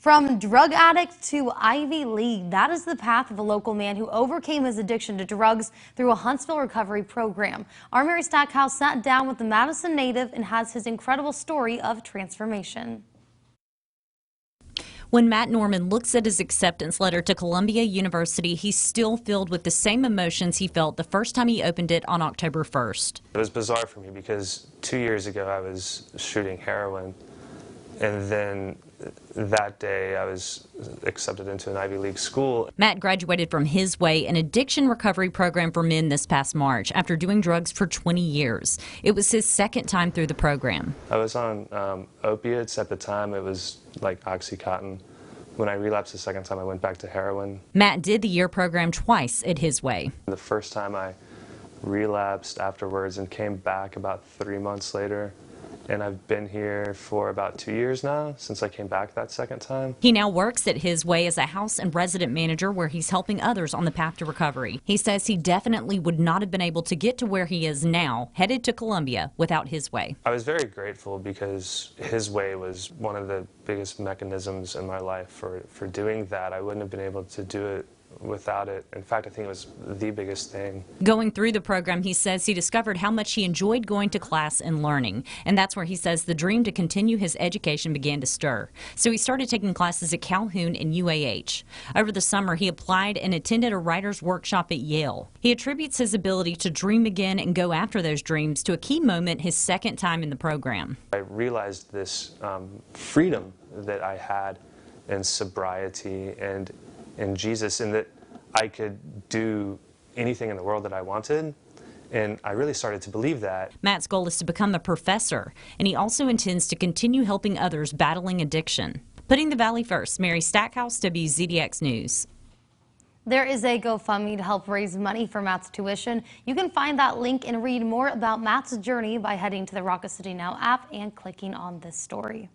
From drug addict to Ivy League, that is the path of a local man who overcame his addiction to drugs through a Huntsville recovery program. Our Mary Stackhouse sat down with the Madison native and has his incredible story of transformation. When Matt Norman looks at his acceptance letter to Columbia University, he's still filled with the same emotions he felt the first time he opened it on October 1st. It was bizarre for me because 2 years ago I was shooting heroin, and then that day I was accepted into an Ivy League school. Matt graduated from His Way, an addiction recovery program for men, this past March after doing drugs for 20 years. It was his second time through the program. I was on opiates at the time. It was like Oxycontin. When I relapsed the second time, I went back to heroin. Matt did the year program twice at His Way. The first time I relapsed afterwards and came back about 3 months later. And I've been here for about 2 years now, since I came back that second time. He now works at His Way as a house and resident manager where he's helping others on the path to recovery. He says he definitely would not have been able to get to where he is now, headed to Columbia, without His Way. I was very grateful because His Way was one of the biggest mechanisms in my life for doing that. I wouldn't have been able to do it without it. In fact, I think it was the biggest thing. Going through the program, he says he discovered how much he enjoyed going to class and learning. And that's where he says the dream to continue his education began to stir. So he started taking classes at Calhoun and UAH. Over the summer, he applied and attended a writer's workshop at Yale. He attributes his ability to dream again and go after those dreams to a key moment his second time in the program. I realized this freedom that I had in sobriety and in Jesus, and that I could do anything in the world that I wanted, and I really started to believe that. Matt's goal is to become a professor, and he also intends to continue helping others battling addiction. Putting the Valley first, Mary Stackhouse, WZDX News. There is a GoFundMe to help raise money for Matt's tuition. You can find that link and read more about Matt's journey by heading to the Rocket City Now app and clicking on this story.